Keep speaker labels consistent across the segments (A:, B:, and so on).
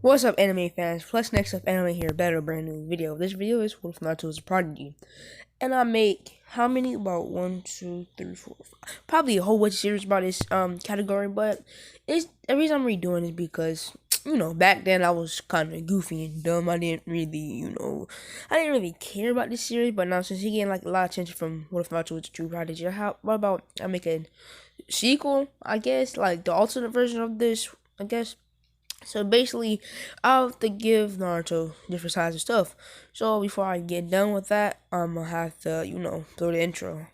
A: What's up, anime fans? Plus, next up, anime here, better brand new video. This video is from Naruto's Prodigy, and I make how many? About one, two, three, four, five. Probably a whole bunch of series about this category. But it's the reason I'm redoing is because back then I was kind of goofy and dumb. I didn't really care about this series. But now since he getting like a lot of attention from What If Naruto was a True Prodigy, what about I make a sequel? I guess like the alternate version of this. I guess. So basically, I'll have to give Naruto different sides of stuff. So before I get done with that, I'm gonna have to, throw the intro.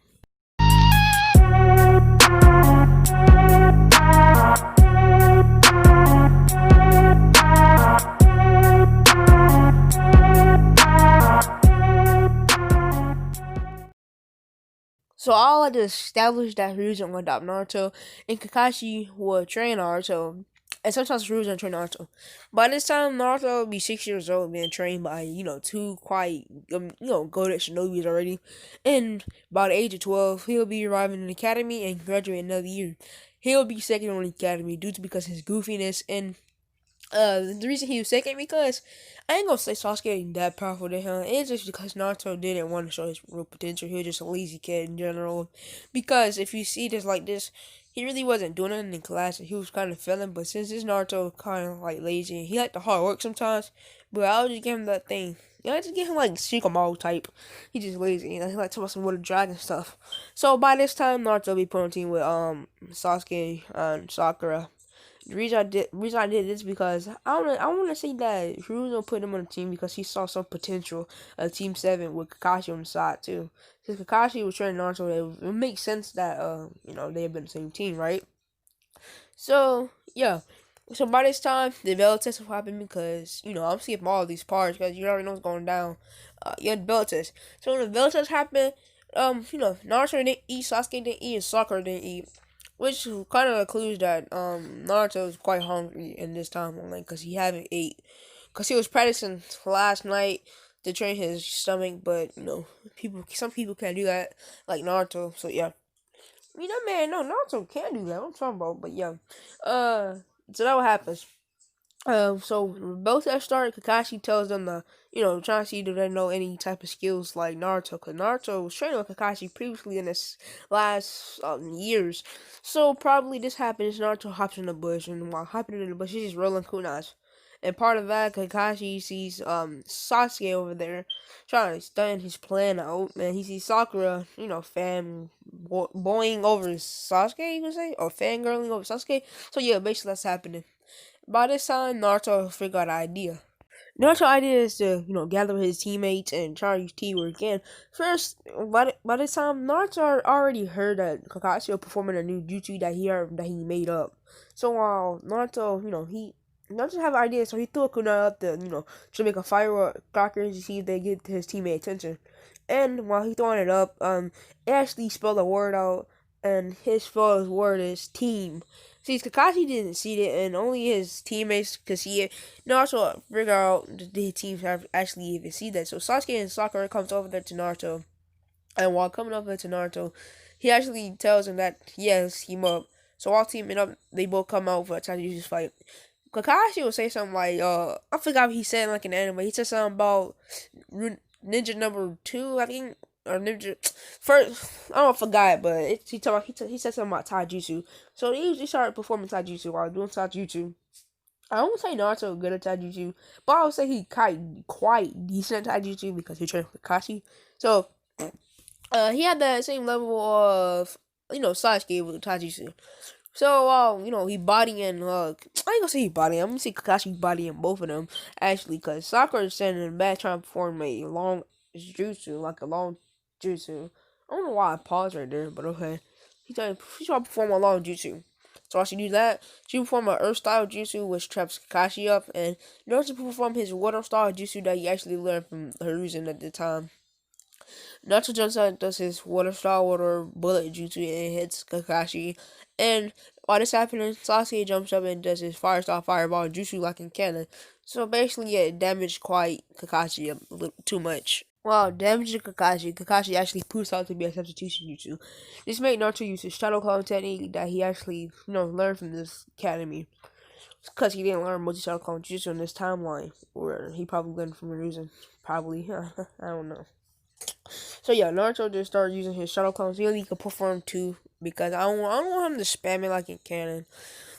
A: So all I just established that Hiruzen would adopt Naruto, and Kakashi would train Naruto, and sometimes Hiruzen would train Naruto. By this time, Naruto would be 6 years old, being trained by two quite goated shinobis already, and by the age of 12, he'll be arriving in the academy and graduate another year. He'll be second on the academy because of his goofiness and. The reason he was second because I ain't gonna say Sasuke ain't that powerful to him. It's just because Naruto didn't want to show his real potential. He was just a lazy kid in general. Because if you see this like this, he really wasn't doing anything in class and he was kind of failing. But since this Naruto kind of like lazy, he liked the hard work sometimes. But I'll just give him that thing. I just give him like Shikamaru type. He's just lazy. He like talking about some water dragon stuff. So by this time, Naruto be put on a team with Sasuke and Sakura. The reason I did this because I want to say that Hiruzen put him on the team because he saw some potential of Team 7 with Kakashi on the side too. Since Kakashi was training Naruto, it makes sense that they have been the same team, right? So yeah. So by this time, the belt test will happen because I'm skipping all of these parts because you already know what's going down. The belt test. So when the belt test happened, Naruto didn't eat, Sasuke didn't eat, and Sakura didn't eat. Which kind of clues that Naruto is quite hungry in this time online because he haven't ate. Because he was practicing last night to train his stomach, but some people can't do that like Naruto. So yeah, that man, no, Naruto can't do that. What I'm talking about, but yeah, so that what happens. So both that start, Kakashi tells them to, trying to see do they know any type of skills like Naruto, because Naruto was training with Kakashi previously in this last years. So probably this happens, Naruto hops in the bush, and while hopping in the bush, he's just rolling kunais. And part of that, Kakashi sees Sasuke over there trying to stunt his plan out, and he sees Sakura, boying over Sasuke, you could say, or fangirling over Sasuke. So yeah, basically that's happening. By this time, Naruto figured out an idea. Naruto's idea is to, gather his teammates and try to use teamwork again. First, by this time, Naruto already heard that Kakashi was performing a new jutsu that he made up. So while Naruto, Naruto have an idea, so he threw a kunai up to make a firecracker to see if they get his teammate attention. And while he throwing it up, it actually spelled a word out, and his spelled word is team. See, Kakashi didn't see it, and only his teammates could see it. Naruto figure out the teams actually even see that. So Sasuke and Sakura comes over there to Naruto, and while coming over to Naruto, he actually tells him that he has team up. So while teaming up, they both come out for a Taijutsu fight. Kakashi will say something like, I forgot what he said like in the anime. He said something about ninja number 2, I think. Or ninja first, I forgot, but he said something about taijutsu. So they usually started performing taijutsu while doing taijutsu. I won't say Naruto good at taijutsu, but I would say he quite decent at taijutsu because he trained with Kakashi. So he had that same level of Sasuke with taijutsu. So he bodying I ain't gonna say he bodying. I'm gonna say Kakashi bodying both of them actually, because Sakura is standing in the back trying to perform a long jutsu, like a long jutsu. I don't know why I paused right there, but okay. He's trying to perform a long jutsu. So while she do that, she perform a earth style jutsu which traps Kakashi up, and Naruto perform his water style jutsu that he actually learned from Hiruzen at the time. Naruto jumps out and does his water bullet jutsu and hits Kakashi. And while this happening, Sasuke jumps up and does his fire style fireball jutsu like in canon. So basically, it damaged quite Kakashi a little too much. While damaging Kakashi actually proves out to be a substitution jutsu. This made Naruto use his shadow clone technique that he actually, learned from this academy. because he didn't learn multi-shot clone jutsu in this timeline, or he probably learned from a reason. Probably, I don't know. So yeah, Naruto just started using his shadow clones. He only could perform two because I don't want him to spam it like in canon.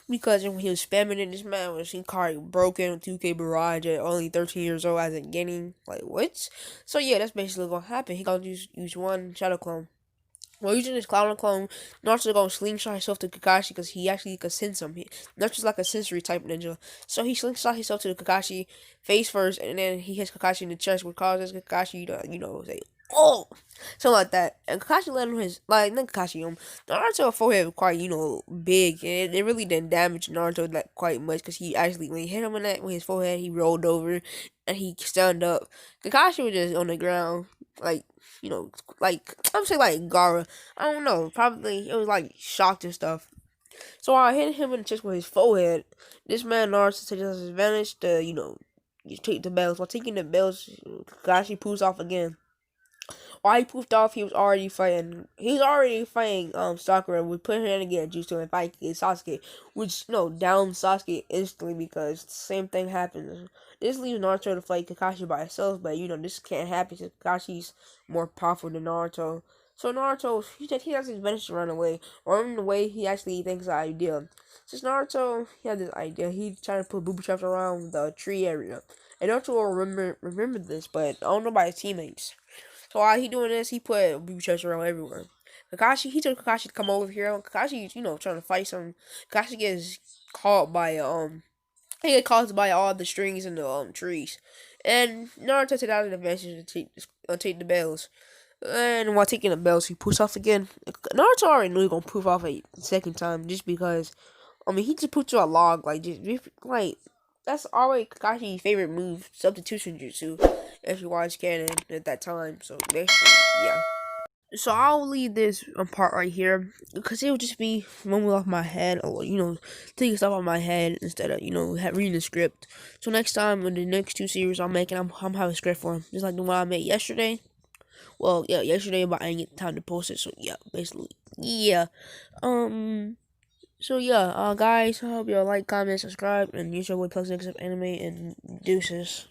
A: Because when he was spamming it, this man was in car broken 2K barrage at only 13 years old as a getting like what? So yeah, that's basically gonna happen. He gonna use one shadow clone. While using his clown clone, Naruto's gonna slingshot himself to Kakashi because he actually could sense him. Naruto's like a sensory type ninja. So he slingshot himself to the Kakashi face first, and then he hits Kakashi in the chest, which causes Kakashi to, say, oh! Something like that. And Kakashi let him not Kakashi, Naruto's forehead was quite, big, and it really didn't damage Naruto that quite much because he actually, when he hit him in that, with his forehead, he rolled over, and he stood up. Kakashi was just on the ground, like, like I'm saying like Gara. I don't know. Probably it was like shocked and stuff. So I hit him in the chest with his forehead. This man Naruto takes his advantage to, you take the bells. While taking the bells, Kakashi poofs off again. While he poofed off, he was already fighting. He's already fighting Sakura. We put her in again Jutsu and fight Sasuke, which down Sasuke instantly because the same thing happens. This leaves Naruto to fight Kakashi by himself, but this can't happen because Kakashi's more powerful than Naruto. So Naruto, he has his advantage to run away, or in the way he actually thinks the idea. Since Naruto, he had this idea. He's trying to put booby traps around the tree area, and Naruto will remember this, but I don't know about his teammates. So while he doing this, he put booby traps around everywhere. Kakashi, he told Kakashi to come over here. Kakashi's, trying to fight some. Kakashi gets caught by he get caught by all the strings in the trees, and Naruto took out an advantage to take the bells. And while taking the bells, he poofs off again. Naruto already knew he gonna poof off a second time just because. He just put you a log just like that's already Kakashi's favorite move, substitution jutsu. If you watch canon at that time, so basically, yeah. So I'll leave this part right here because it would just be moment off my head, or taking stuff off my head instead of reading the script. So next time in the next two series I'm making, I'm having a script for them, just like the one I made yesterday. Well, yeah, yesterday, but I didn't get time to post it. So yeah, basically, yeah. So yeah, guys, I hope y'all like, comment, subscribe, and use your way plugs, anime, and deuces.